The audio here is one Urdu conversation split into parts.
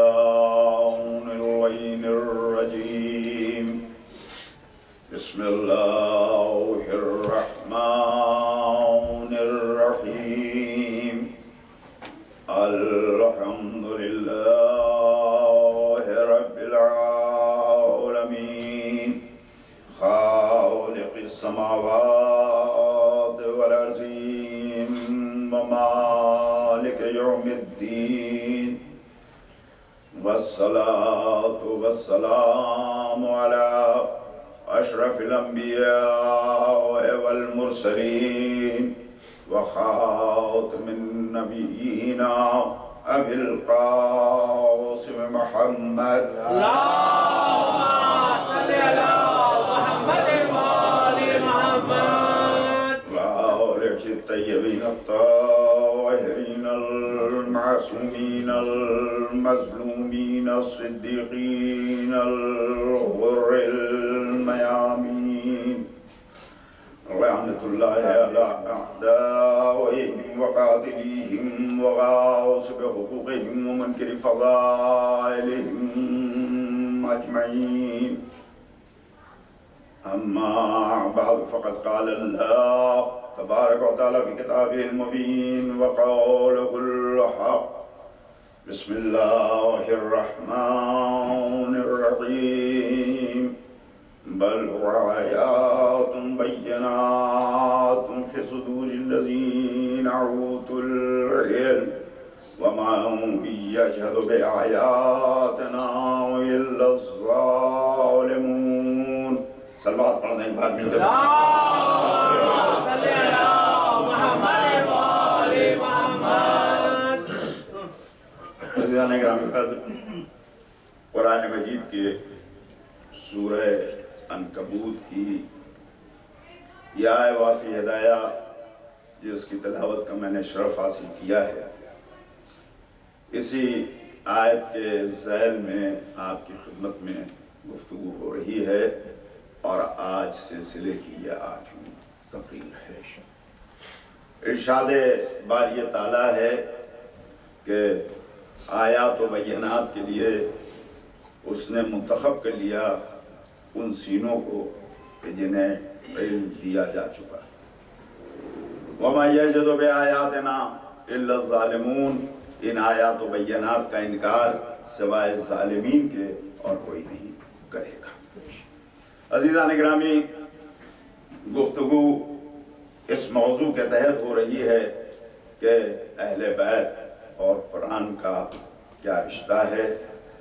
الشيطان اللعين الرجيم. بسم الله الرحمن الرحيم. الحمد لله رب العالمين خالق السماوات والأرضين ومالك يوم الدين، والصلاة والسلام على أشرف الأنبياء والمرسلين وخاتم النبيين أبي القاسم محمد. اللهم صل على محمد وآل محمد وآل الطيبين الطاهرين المعصومين المظلومين الصديقين الغر الميامين. لعنة الله على أعدائهم وقاتليهم وغاصب حقوقهم ومنكر فضائلهم أجمعين. أما بعد فقد قال الله تبارك وتعالى في كتابه المبين وقوله الحق. بسم الله الرحمن الرحيم. بل هو آيات بينات في صدور الذين أوتوا العلم وما يجحد بآياتنا إلا الظالمون. صلوات پڑھنا ایک بار مل کر. اللهم صل على محمد وآل محمد. عزیزان گرامی قدر، قرآن مجید کے سورہ عنکبوت کی یہ آئے واقعی ہدایہ جس کی تلاوت کا میں نے شرف حاصل کیا ہے، اسی آیت کے ذیل میں آپ کی خدمت میں گفتگو ہو رہی ہے، اور آج سلسلے کی یہ 8ویں تقریر ہے. ارشاد باری تعالیٰ ہے کہ آیات و بینات کے لیے اس نے منتخب کر لیا ان سینوں کو کہ جنہیں علم دیا جا چکا ہے. وَمَا يَجْحَدُ بِآيَاتِنَا إِلَّا الظَّالِمُونَ. ان آیات و بینات کا انکار سوائے ظالمین کے اور کوئی نہیں کرے گا. عزیزان گرامی، گفتگو اس موضوع کے تحت ہو رہی ہے کہ اہل بیت اور قرآن کا کیا رشتہ ہے،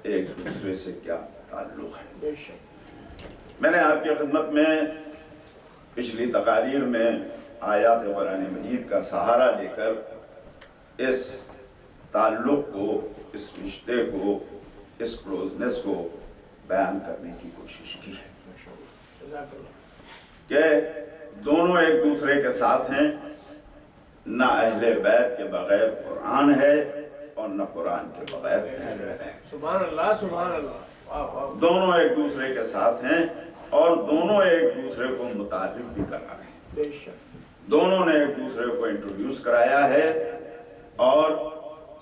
ایک دوسرے سے کیا تعلق ہے. میں نے آپ کی خدمت میں پچھلی تقاریر میں آیات قرآن مجید کا سہارا لے کر اس تعلق کو، اس رشتے کو، اس کلوزنس کو بیان کرنے کی کوشش کی ہے کہ دونوں ایک دوسرے کے ساتھ ہیں. نہ اہل بیت کے بغیر قرآن ہے اور نہ قرآن کے بغیر اہل بیت. سبحان اللہ سبحان اللہ. دونوں ایک دوسرے کے ساتھ ہیں اور دونوں ایک دوسرے کو متعارف بھی کرا رہے ہیں. دونوں نے ایک دوسرے کو انٹروڈیوس کرایا ہے، اور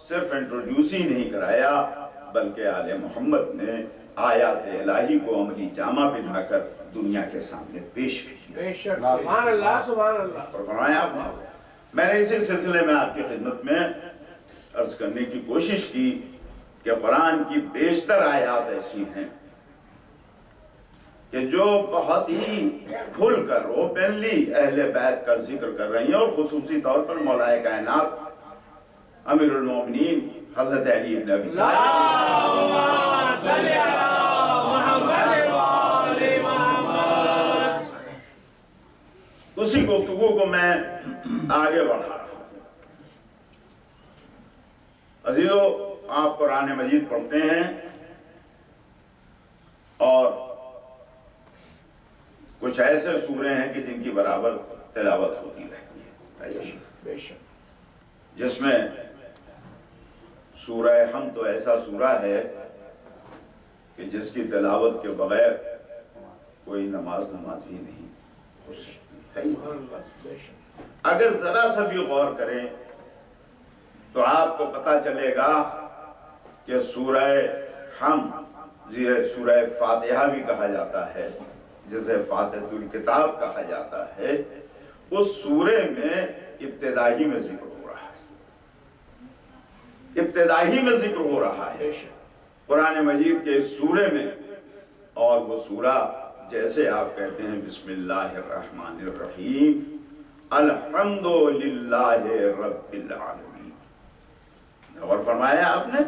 صرف انٹروڈیوس ہی نہیں کرایا بلکہ آل محمد نے آیات الہی کو عملی جامہ پہنا کر دنیا کے سامنے پیش بھی کیا. سبحان اللہ سبحان اللہ. اور فرمایا آپ نے، میں نے اسی سلسلے میں آپ کی خدمت میں عرض کرنے کی کوشش کی کہ قرآن کی بیشتر آیات ایسی ہیں کہ جو بہت ہی کھل کر اوپنلی اہل بیت کا ذکر کر رہی ہیں، اور خصوصی طور پر مولا کائنات امیر المومنین حضرت علی ابن ابی طالب. اللهم صل على محمد وآل محمد. اسی گفتگو کو میں آگے بڑھا رہا ہوں. عزیزو، آپ قرآن مجید پڑھتے ہیں اور کچھ ایسے سورے ہیں کہ جن کی برابر تلاوت ہوتی رہتی ہے، جس میں سورہ حمد تو ایسا سورہ ہے کہ جس کی تلاوت کے بغیر کوئی نماز ہی نہیں ہو سکتی. اگر ذرا سا بھی غور کریں تو آپ کو پتہ چلے گا کہ سورہ حمد یہ سورہ فاتحہ بھی کہا جاتا ہے، جسے فاتحۃ الکتاب کہا جاتا ہے، اس سورے میں ابتدائی میں ذکر ہو رہا ہے، ابتدائی میں ذکر ہو رہا ہے قرآن مجید کے اس سورے میں۔ اور وہ سورہ جیسے آپ کہتے ہیں بسم اللہ الرحمن الرحیم الحمدللہ رب العالمین، اور فرمایا آپ نے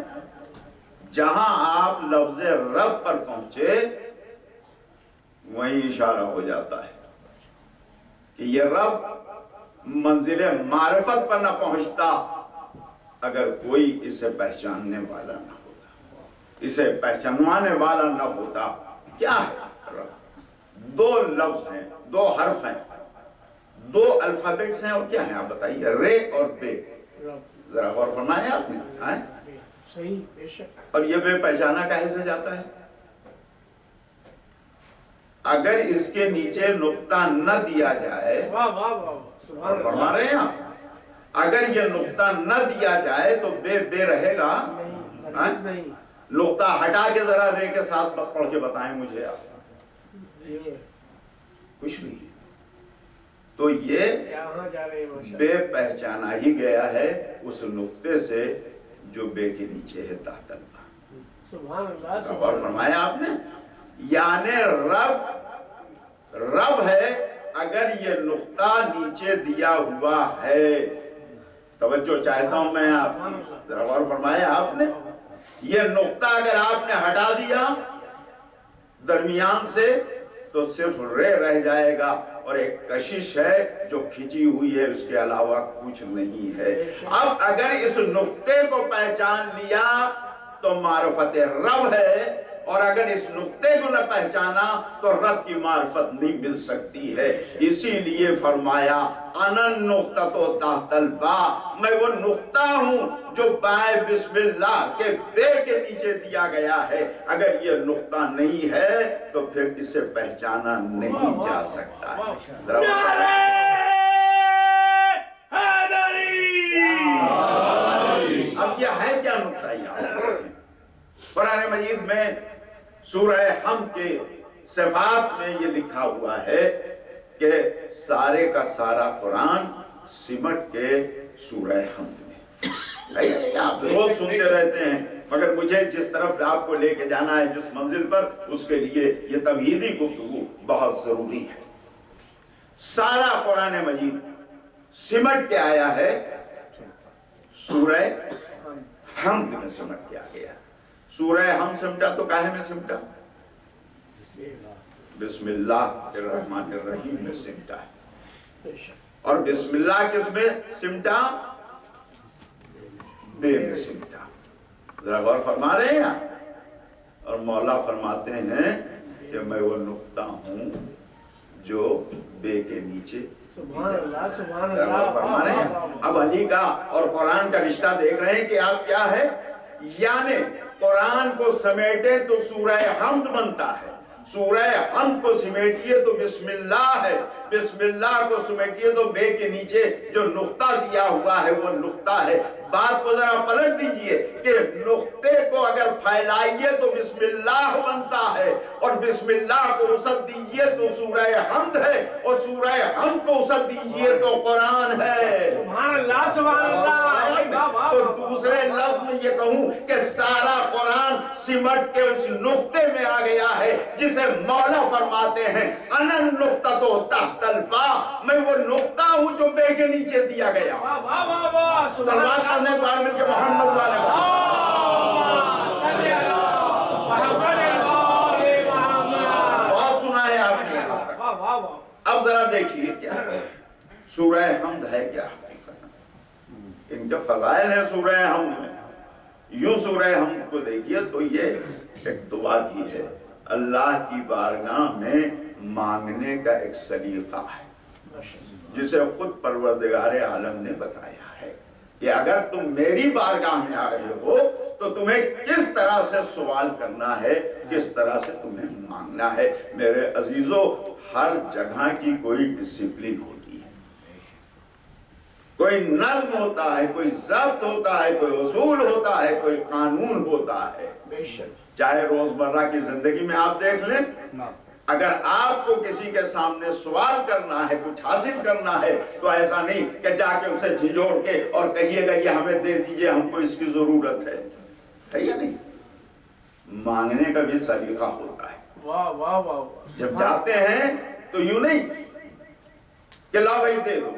جہاں آپ لفظ رب پر پہنچے وہیں اشارہ ہو جاتا ہے کہ یہ رب منزل معرفت پر نہ پہنچتا اگر کوئی اسے پہچاننے والا نہ ہوتا، اسے پہچانوانے والا نہ ہوتا۔ کیا ہے رب؟ دو لفظ ہیں، دو حرف ہیں، دو الفابیٹس ہیں، اور کیا ہیں آپ بتائیے؟ رے اور بے۔ ذرا غور فرمائیں آپ نے، صحیح، بے شک۔ اور یہ بے پہچانا کہے سے جاتا ہے؟ اگر اس کے نیچے نقطہ نہ دیا جائے، اور فرما رہے ہیں آپ، اگر یہ نقطہ نہ دیا جائے تو بے رہے گا نہیں۔ نقطہ ہٹا کے ذرا رے کے ساتھ پڑھ کے بتائیں مجھے آپ، کچھ نہیں۔ تو یہ بے پہچانا ہی گیا ہے اس نقطے سے جو بے کے نیچے ہے تحت الباء۔ سبحان اللہ۔ اور فرمایا آپ نے یعنی رب ہے اگر یہ نقطہ نیچے دیا ہوا ہے۔ توجہ چاہتا ہوں میں آپ کی، ذرا غور فرمایا آپ نے، یہ نقطہ اگر آپ نے ہٹا دیا درمیان سے تو صرف رے رہ جائے گا، اور ایک کشش ہے جو کھچی ہوئی ہے، اس کے علاوہ کچھ نہیں ہے۔ اب اگر اس نقطے کو پہچان لیا تو معرفت رب ہے، اور اگر اس نقطے کو نہ پہچانا تو رب کی معرفت نہیں مل سکتی ہے۔ اسی لیے فرمایا انا النقطۃ تحت الباء، میں وہ نقطہ ہوں جو بائے بسم اللہ کے بے کے نیچے دیا گیا ہے۔ اگر یہ نقطہ نہیں ہے تو پھر اسے پہچانا نہیں جا سکتا ہے۔ اب یہ ہے کیا نقطہ؟ قرآن مجید میں سورہ حمد کے صفات میں یہ لکھا ہوا ہے کہ سارے کا سارا قرآن سمٹ کے سورہ حمد میں۔ آپ روز سنتے رہتے ہیں، مگر مجھے جس طرف آپ کو لے کے جانا ہے جس منزل پر، اس کے لیے یہ تمہیدی گفتگو بہت ضروری ہے۔ سارا قرآن مجید سمٹ کے آیا ہے سورہ حمد میں، سمٹ کے آ گیا۔ سورہ حمد سمٹا تو کاہے میں سمٹا؟ بسم اللہ الرحمن الرحیم میں سمٹا ہے، اور بسم اللہ کس میں سمٹا؟ بے میں سمٹا۔ ذرا غور فرما رہے ہیں، اور مولا فرماتے ہیں کہ میں وہ نقطہ ہوں جو بے کے نیچے۔ سبحان اللہ، سبحان اللہ۔ فرما رہے ہیں اب علی کا اور قرآن کا رشتہ دیکھ رہے ہیں کہ آپ کیا ہے، یعنی قرآن کو سمیٹے تو سورہ حمد بنتا ہے، سورہ حمد کو سمیٹیے تو بسم اللہ ہے، بسم اللہ کو سمیٹیے تو بے کے نیچے جو نقطہ دیا ہوا ہے وہ نقطہ ہے۔ بات کو ذرا پلٹ دیجئے کہ نقطے کو اگر پھیلائیے تو بسم اللہ بنتا ہے، اور بسم اللہ کو وسعت دیجئے تو سورہ حمد ہے، اور سورہ حمد کو وسعت دیجئے تو قرآن ہے۔ سبحان اللہ، سبحان اللہ۔ تو دوسرے لفظ میں یہ کہوں کہ سارا قرآن سمٹ کے اس نقطے میں آ گیا ہے جسے مولا فرماتے ہیں انا النقطۃ تحت الباء، میں وہ نقطہ ہوں جو بے کے نیچے دیا گیا۔ سلوات پڑھنے پار مل کے محمد والے بہت سنا ہے آپ نے یہاں تک۔ اب ذرا دیکھیے کیا ہے سورہ حمد ہے کیا، ان کے فضائل ہیں سورہ حمد میں۔ یوں سورہ حمد کو دیکھیے تو یہ ایک دعا بھی ہے، اللہ کی بارگاہ میں مانگنے کا ایک سلیقہ ہے جسے خود پروردگار عالم نے بتایا ہے کہ اگر تم میری بارگاہ میں آ رہے ہو تو تمہیں کس طرح سے سوال کرنا ہے، کس طرح سے تمہیں مانگنا ہے۔ میرے عزیزو، ہر جگہ کی کوئی ڈسپلن ہوتی ہے، کوئی نظم ہوتا ہے، کوئی ضبط ہوتا ہے، کوئی اصول ہوتا ہے، کوئی قانون ہوتا ہے۔ بے شک چاہے روزمرہ کی زندگی میں آپ دیکھ لیں، اگر آپ کو کسی کے سامنے سوال کرنا ہے، کچھ حاصل کرنا ہے، تو ایسا نہیں کہ جا کے اسے جھنجھوڑ کے اور کہیے گا یہ ہمیں دے دیجئے، ہم کو اس کی ضرورت ہے یا نہیں؟ مانگنے کا بھی سلیقہ ہوتا ہے۔ واہ واہ واہ واہ، جب جاتے ہیں تو یوں نہیں کہ لا بھائی دے دو،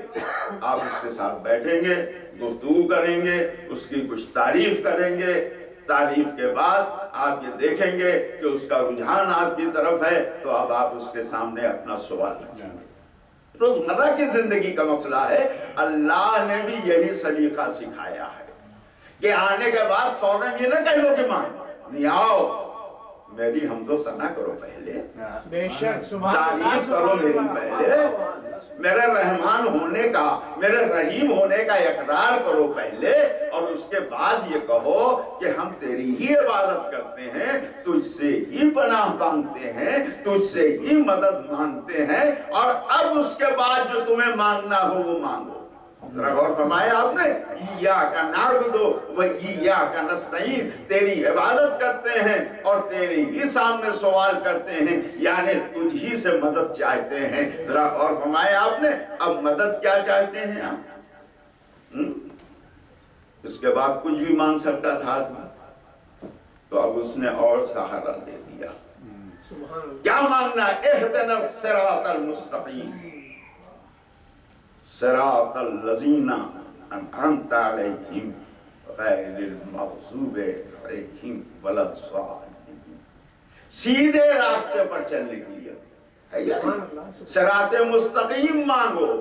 آپ اس کے ساتھ بیٹھیں گے، گفتگو کریں گے، اس کی کچھ تعریف کریں گے، تعریف کے بعد آپ یہ دیکھیں گے کہ اس کا رجحان آپ کی طرف ہے، تو اب آپ اس کے سامنے اپنا سوال رکھیں گے۔ روزمرہ کی زندگی کا مسئلہ ہے، اللہ نے بھی یہی سلیقہ سکھایا ہے کہ آنے کے بعد فوراً یہ نہ کہہ دو کہ مانگو، نہیں آؤ میری حمد و ثنا کرو پہلے، بے شک سبحان اللہ، تعریف کرو میری پہلے، میرے رحمان ہونے کا، میرے رحیم ہونے کا اقرار کرو پہلے، اور اس کے بعد یہ کہو کہ ہم تیری ہی عبادت کرتے ہیں، تجھ سے ہی پناہ مانگتے ہیں، تجھ سے ہی مدد مانگتے ہیں، اور اب اس کے بعد جو تمہیں مانگنا ہو وہ مانگو۔ ذرا غور فرمایا آپ نے، ایاک نعبد و ایاک نستعین، تیری عبادت کرتے ہیں اور تیری ہی سامنے سوال کرتے ہیں، یعنی تجھ ہی سے مدد چاہتے ہیں۔ ذرا غور فرمایا آپ نے، اب مدد کیا چاہتے ہیں آپ؟ اس کے بعد کچھ بھی مانگ سکتا تھا آدمی، تو اب اس نے اور سہارا دے دیا۔ کیا مانگنا؟ اہدنا الصراط المستقیم، صراط الذین انعمت علیہم غیر المغضوب علیہم ولا الضالین، سیدھے راستے پر چلنے کے لیے ہے یا نہیں؟ صراط مستقیم مانگو۔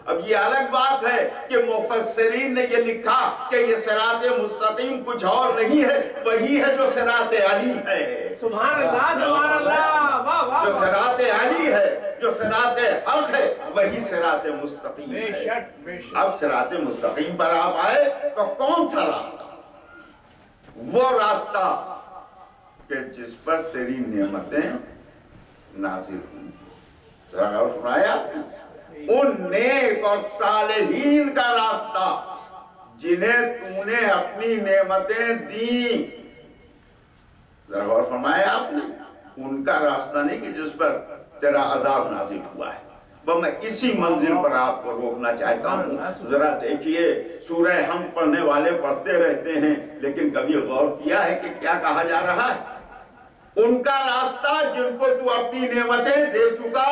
اب یہ الگ بات ہے کہ مفسرین نے یہ لکھا کہ یہ صراط مستقیم کچھ اور نہیں ہے، وہی ہے جو صراط علی ہے۔ سبحان اللہ سبحان اللہ، واہ واہ، جو صراط علی ہے، جو صراط حق ہے، وہی صراط مستقیم ہے۔ بے شک بے شک۔ اب صراط مستقیم پر آپ آئے تو کون سا راستہ؟ وہ راستہ کہ جس پر تیری نعمتیں نازل ہوئی۔ ذرا غور فرمایا، ان نیک اور صالحین کا راستہ جنہیں تو نے اپنی نعمتیں دیں، ذرا غور فرمایا آپ نے، ان کا راستہ نہیں کہ جس پر تیرا عذاب نازل ہوا ہے۔ میں اسی منزل پر آپ کو روکنا چاہتا ہوں۔ ذرا دیکھیے، سورہ ہم پڑھنے والے پڑھتے رہتے ہیں، لیکن کبھی غور کیا ہے کہ کیا کہا جا رہا ہے؟ ان کا راستہ جن کو تو اپنی نعمتیں دے چکا،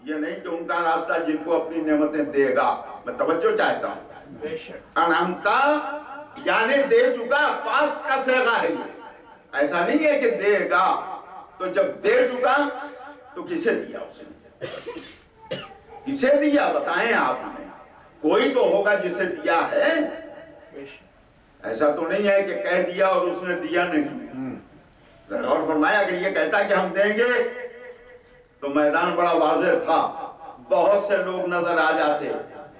یہ نہیں کہ ان کا راستہ جن کو اپنی نعمتیں دے گا۔ میں توجہ چاہتا ہوں، بے شک انعمتا یعنی دے چکا، پاسٹ کا صیغہ ہے یہ، ایسا نہیں ہے کہ دے گا۔ تو جب دے چکا تو کسے دیا اس نے؟ کسے دیا بتائیں آپ ہمیں؟ کوئی تو ہوگا جسے دیا ہے، ایسا تو نہیں ہے کہ کہہ دیا اور اس نے دیا نہیں۔ ذرا اور فرمایا، اگر یہ کہتا کہ ہم دیں گے تو میدان بڑا واضح تھا، بہت سے لوگ نظر آ جاتے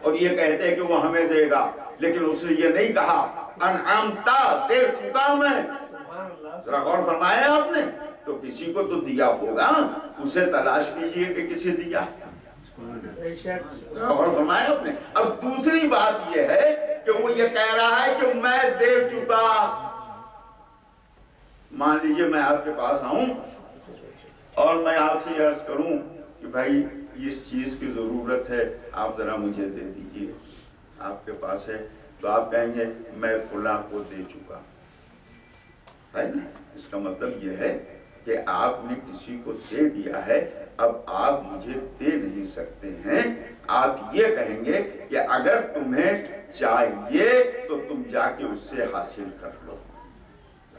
اور یہ کہتے کہ وہ ہمیں دے گا، لیکن اس نے یہ نہیں کہا، انعمتا دے چکا میں۔ ذرا غور فرمایا آپ نے، تو کسی کو تو دیا ہوگا، اسے تلاش کیجئے کہ کسے دیا۔ غور فرمایا آپ نے۔ اب دوسری بات یہ ہے کہ وہ یہ کہہ رہا ہے کہ میں دے چکا۔ مان لیجئے میں آپ کے پاس آؤں اور میں آپ سے یہ عرض کروں کہ بھائی اس چیز کی ضرورت ہے، آپ ذرا مجھے دے دیجئے، آپ کے پاس ہے، تو آپ کہیں گے میں فلاں کو دے چکا ہے نا۔ اس کا مطلب یہ ہے کہ آپ نے کسی کو دے دیا ہے، اب آپ مجھے دے نہیں سکتے ہیں۔ آپ یہ کہیں گے کہ اگر تمہیں چاہیے تو تم جا کے اس سے حاصل کر لو۔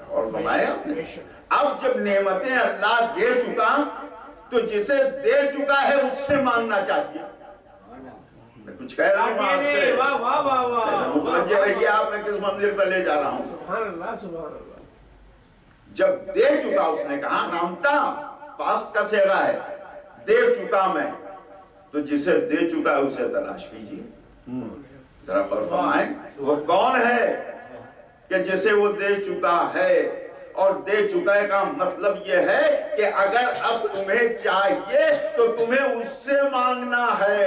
اور فرمایا آپ نے، اب جب نعمتیں اللہ دے چکا تو جسے دے چکا ہے اس سے مانگنا چاہیے۔ میں کچھ کہہ رہا ہوں آپ سے، متوجہ رہیے آپ میں کس منزل پر لے جا رہا ہوں۔ سبحان اللہ سبحان اللہ۔ جب دے چکا، اس نے کہا نامتا پاسٹ کا صیغہ ہے، دے چکا میں، تو جسے دے چکا ہے اسے تلاش کیجئے۔ ذرا غور فرمائیں، وہ کون ہے کہ جسے وہ دے چکا ہے؟ اور دے چکا کا مطلب یہ ہے کہ اگر اب تمہیں چاہیے تو تمہیں اس سے مانگنا ہے۔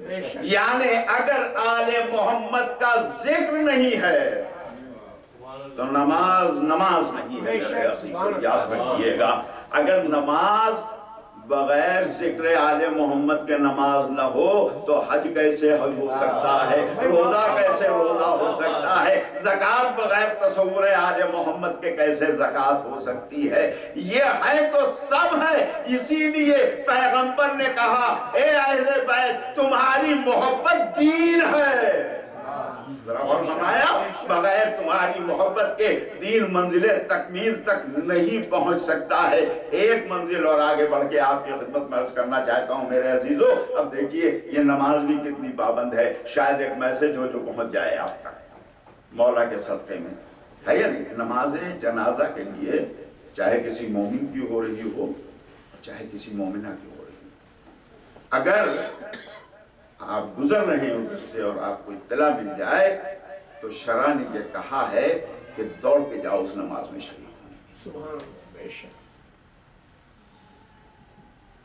یعنی اگر آل محمد کا ذکر نہیں ہے تو نماز نہیں ہے میرے عزیزو، یاد رکھیے گا۔ اگر نماز بغیر ذکر آل محمد کے نماز نہ ہو تو حج کیسے حج ہو سکتا ہے، روزہ کیسے روزہ ہو سکتا ہے، زکوٰۃ بغیر تصور آل محمد کے کیسے زکوٰۃ ہو سکتی ہے؟ یہ ہے تو سب ہے۔ اسی لیے پیغمبر نے کہا اے اہل بیت تمہاری محبت دین ہے۔ ذرا اور فرمایا بغیر تمہاری محبت کے دین منزل تکمیل تک نہیں پہنچ سکتا ہے۔ ایک منزل اور آگے بڑھ کے آپ کی خدمت میں عرض کرنا چاہتا ہوں میرے عزیزو، اب دیکھیے یہ نماز بھی کتنی پابند ہے۔ شاید ایک میسج ہو جو پہنچ جائے آپ تک مولا کے صدقے میں، ہے یا نہیں؟ نماز جنازہ کے لیے چاہے کسی مومن کی ہو رہی ہو چاہے کسی مومنہ کی ہو رہی ہو، اگر آپ گزر رہے ہیں ادھر سے اور آپ کو اطلاع مل جائے تو شرع نے یہ کہا ہے کہ دوڑ کے جاؤ اس نماز میں شریک ہو،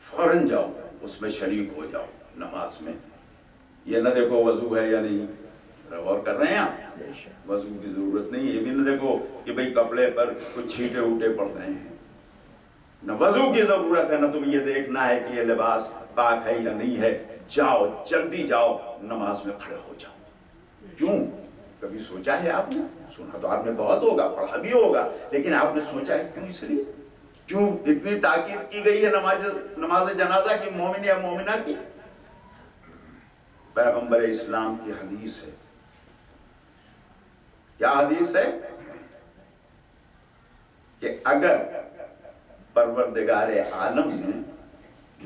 فوراً جاؤ اس میں شریک ہو جاؤ نماز میں۔ یہ نہ دیکھو وضو ہے یا نہیں، غور کر رہے ہیں آپ؟ وضو کی ضرورت نہیں۔ یہ بھی نہ دیکھو کہ بھئی کپڑے پر کچھ چھینٹے اوٹے پڑ رہے ہیں، نہ وضو کی ضرورت ہے، نہ تمہیں یہ دیکھنا ہے کہ یہ لباس پاک ہے یا نہیں ہے۔ جاؤ، جلدی جاؤ، نماز میں کھڑے ہو جاؤ۔ کیوں؟ کبھی سوچا ہے آپ نے؟ سنا تو آپ نے بہت ہوگا، پڑھا بھی ہوگا، لیکن آپ نے سوچا ہے کیوں؟ اس لیے کیوں اتنی تاکید کی گئی ہے نماز جنازہ کی، مومن یا مومنہ کی؟ پیغمبر اسلام کی حدیث ہے۔ کیا حدیث ہے؟ کہ اگر پروردگار عالم نے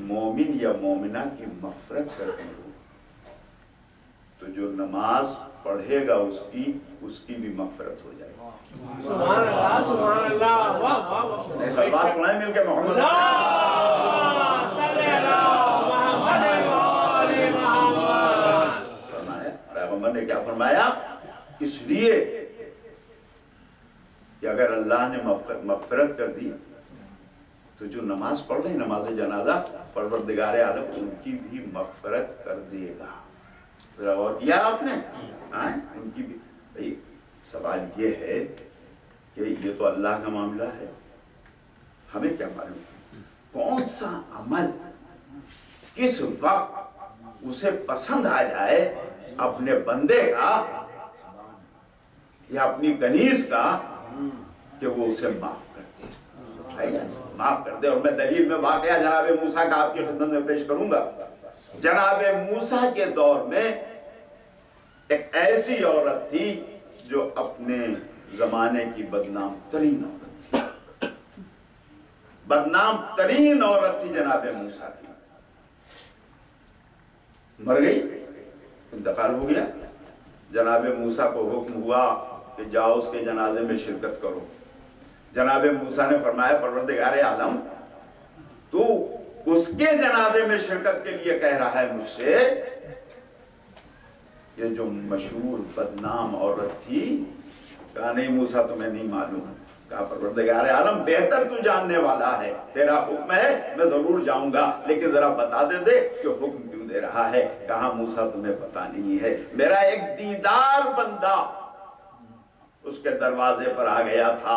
مومن یا مومنہ کی مغفرت کرنی ہو تو جو نماز پڑھے گا اس کی بھی مغفرت ہو جائے گی۔ سبحان اللہ، سبحان اللہ، واہ واہ واہ۔ نہیں سب بات پڑھائیں مل کے محمد فرمایا، پیغمبر نے کیا فرمایا؟ اس لیے کہ اگر اللہ نے مغفرت کر دی تو جو نماز پڑھ رہے ہیں نماز جنازہ، پروردگار عالم ان کی بھی مغفرت کر دے گا۔ ذرا غور کیا آپ نے؟ ان کی بھی۔ بھئی سوال یہ ہے کہ یہ تو اللہ کا معاملہ ہے، ہمیں کیا معلوم کون سا عمل کس وقت اسے پسند آ جائے اپنے بندے کا یا اپنی کنیز کا کہ وہ اسے معاف کر دے، معاف کر دے۔ اور میں دلیل میں واقعہ جناب موسیٰ کا آپ کی خدمت میں پیش کروں گا۔ جناب موسیٰ کے دور میں ایک ایسی عورت تھی جو اپنے زمانے کی بدنام ترین عورت تھی، بدنام ترین عورت تھی جناب موسیٰ کی۔ مر گئی، انتقال ہو گیا، جناب موسیٰ کو حکم ہوا کہ جاؤ اس کے جنازے میں شرکت کرو۔ جناب موسیٰ نے فرمایا پروردگار عالم تو اس کے جنازے میں شرکت کے لیے کہہ رہا ہے مجھ سے، یہ جو مشہور بدنام عورت تھی؟ کہا نہیں موسیٰ تمہیں نہیں معلوم۔ کہا پروردگار عالم بہتر تو جاننے والا ہے، تیرا حکم ہے میں ضرور جاؤں گا، لیکن ذرا بتا دے کہ حکم کیوں دے رہا ہے۔ کہا موسیٰ تمہیں پتا نہیں ہے، میرا ایک دیدار بندہ اس کے دروازے پر آ گیا تھا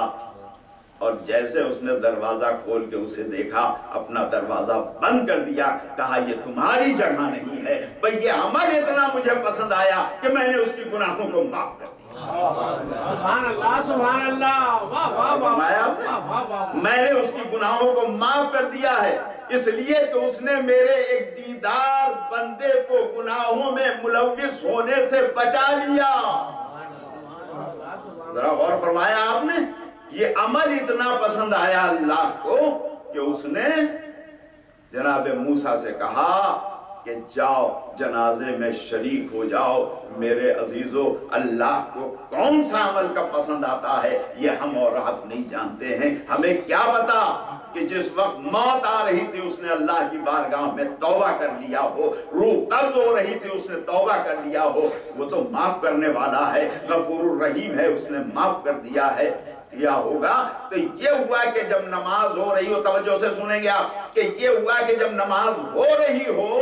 اور جیسے اس نے دروازہ کھول کے اسے دیکھا اپنا دروازہ بند کر دیا۔ کہا یہ تمہاری جگہ نہیں ہے۔ بھئی یہ عمل اتنا مجھے پسند آیا کہ میں نے اس کی گناہوں کو معاف کر دیا۔ سبحان اللہ، سبحان اللہ، واہ واہ واہ۔ میں نے اس کی گناہوں کو معاف کر دیا ہے اس لیے کہ اس نے میرے ایک دیدار بندے کو گناہوں میں ملوث ہونے سے بچا لیا۔ ذرا غور فرمایا آپ نے؟ یہ عمل اتنا پسند آیا اللہ کو کہ اس نے جناب موسیٰ سے کہا کہ جاؤ جنازے میں شریک ہو جاؤ۔ میرے عزیزو اللہ کو کون سا عمل کا پسند آتا ہے یہ ہم اور آپ نہیں جانتے ہیں۔ ہمیں کیا پتا کہ جس وقت موت آ رہی تھی اس نے اللہ کی بارگاہ میں توبہ کر لیا ہو، روح قبض ہو رہی تھی اس نے توبہ کر لیا ہو۔ وہ تو معاف کرنے والا ہے، غفور الرحیم ہے، اس نے معاف کر دیا ہے۔ کیا ہوگا تو یہ ہوا کہ جب نماز ہو رہی ہو، توجہ سے سنیں گے آپ، کہ یہ ہوا کہ جب نماز ہو رہی ہو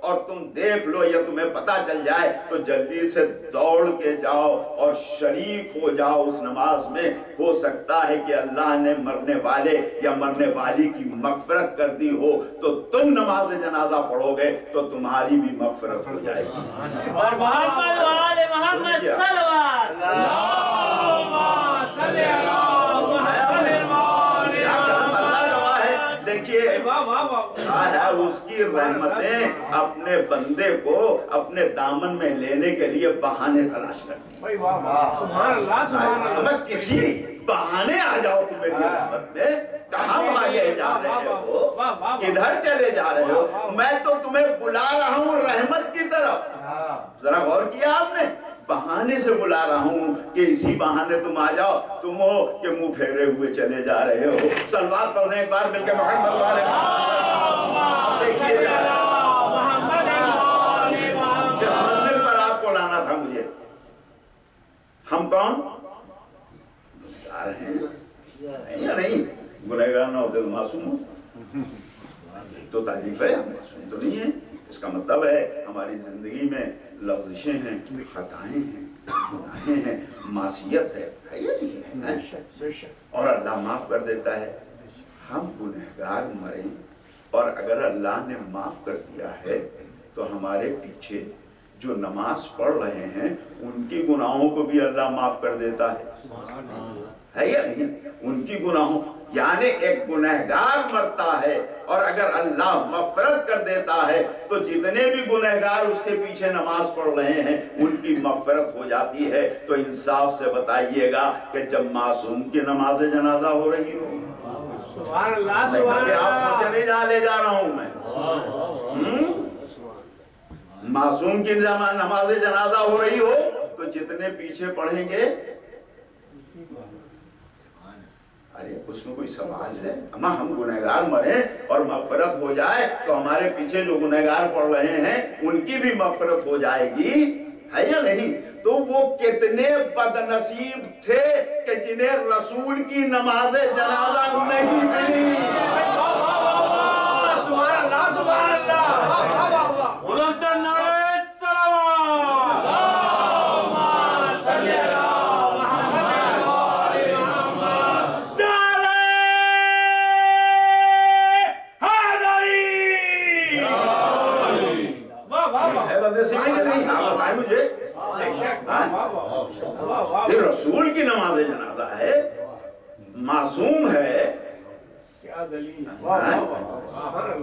اور تم دیکھ لو یا تمہیں پتا چل جائے تو جلدی سے دوڑ کے جاؤ اور شریک ہو جاؤ اس نماز میں. ہو سکتا ہے کہ اللہ نے مرنے والے یا مرنے والی کی مغفرت کر دی ہو تو تم نماز جنازہ پڑھو گے تو تمہاری بھی مغفرت ہو جائے گی. اور محمد وآل محمد صلوات. دیکھیے اس کی رحمتیں اپنے بندے کو اپنے دامن میں لینے کے لیے بہانے تلاش کرتی ہیں. کسی بہانے آ جاؤ تم میری رحمت میں. کہاں بھاگے جا رہے ہو, کدھر چلے جا رہے ہو؟ میں تو تمہیں بلا رہا ہوں رحمت کی طرف. ذرا غور کیا آپ نے؟ بہانے سے بلا رہا ہوں کہ اسی بہانے تم آ جاؤ. تم ہو کہ منہ پھیرے ہوئے چلے جا رہے ہو. صلوات پڑھنے ایک بار مل کے محمد والے. دیکھیے جس منزل پر آپ کو لانا تھا مجھے, ہم کون گنہگار ہیں یا نہیں؟ گنہگار نہ ہوتے تو معصوم ہو. تو تعریف ہے, ہم معصوم تو نہیں ہیں. اس کا مطلب ہے ہماری زندگی میں لغزشیں ہیں, خطائیں ہیں, گناہیں ہیں, معصیت ہے یا نہیں ہے؟ اور اللہ معاف کر دیتا ہے. ہم گنہگار مریں اور اگر اللہ نے معاف کر دیا ہے تو ہمارے پیچھے جو نماز پڑھ رہے ہیں ان کی گناہوں کو بھی اللہ معاف کر دیتا ہے یا نہیں؟ ان کی گناہوں, یعنی ایک گنہگار مرتا ہے اور اگر اللہ مغفرت کر دیتا ہے تو جتنے بھی گنہگار اس کے پیچھے نماز پڑھ رہے ہیں ان کی مغفرت ہو جاتی ہے. تو انصاف سے بتائیے گا کہ جب معصوم کی نماز جنازہ ہو رہی ہو, سبحان اللہ سبحان اللہ, آپ مجھے نہیں جہاں لے جا رہا ہوں میں, معصوم کی نماز جنازہ ہو رہی ہو تو جتنے پیچھے پڑھیں گے, ارے اس میں کوئی سوال ہے؟ اما ہم گنہگار مریں اور مغفرت ہو جائے تو ہمارے پیچھے جو گنہگار پڑھ رہے ہیں ان کی بھی مغفرت ہو جائے گی, ہے یا نہیں؟ تو وہ کتنے بد نصیب تھے کہ جنہیں رسول کی نماز جنازہ نہیں ملی. سبحان اللہ سبحان اللہ. رسول کی نماز جنازہ ہے, معصوم ہے.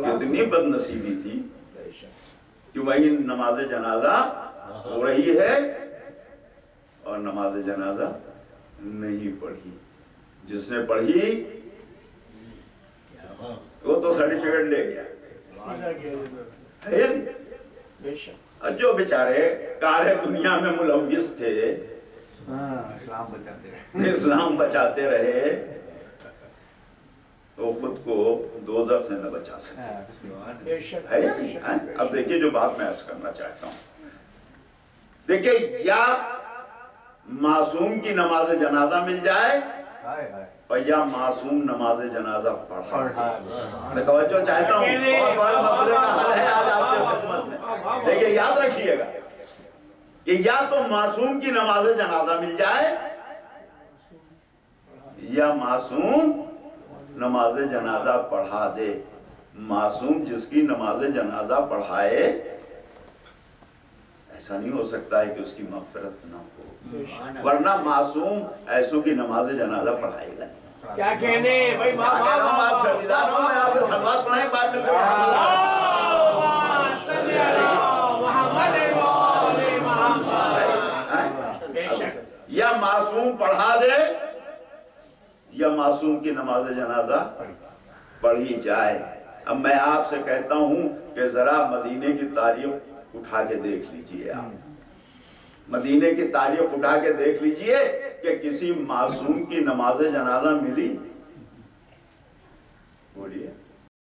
کتنی بد نصیبی تھی کہ وہی نماز جنازہ ہو رہی ہے اور نماز جنازہ نہیں پڑھی. جس نے پڑھی وہ تو سرٹیفکیٹ لے گیا. جو بیچارے کار دنیا میں ملوث تھے, اسلام بچاتے رہے, تو خود کو دوزخ سے نہ بچا سکتے. اب دیکھیے جو بات میں عرض کرنا چاہتا ہوں, دیکھیے یا معصوم کی نماز جنازہ مل جائے اور یا معصوم نماز جنازہ پڑھا. میں توجہ چاہتا ہوں, اور بڑے مسئلے کا حل ہے آج آپ کے خدمت میں. دیکھیے یاد رکھیے گا کہ یا تو معصوم کی نماز جنازہ مل جائے یا معصوم نماز جنازہ پڑھا دے. معصوم جس کی نماز جنازہ پڑھائے, ایسا نہیں ہو سکتا ہے کہ اس کی مغفرت نہ ہو, ورنہ معصوم ایسوں کی نماز جنازہ پڑھائے گا. کیا کہنے بھائی, آپ شہیدان ہوں, میں آپ سے سلوات پڑھائیں بعد میں یا معصوم پڑھا دے یا معصوم کی نماز جنازہ پڑھی جائے. اب میں آپ سے کہتا ہوں کہ ذرا مدینے کی تاریخ اٹھا کے دیکھ لیجئے. آپ مدینے کی تاریخ اٹھا کے دیکھ لیجئے کہ کسی معصوم کی نماز جنازہ ملی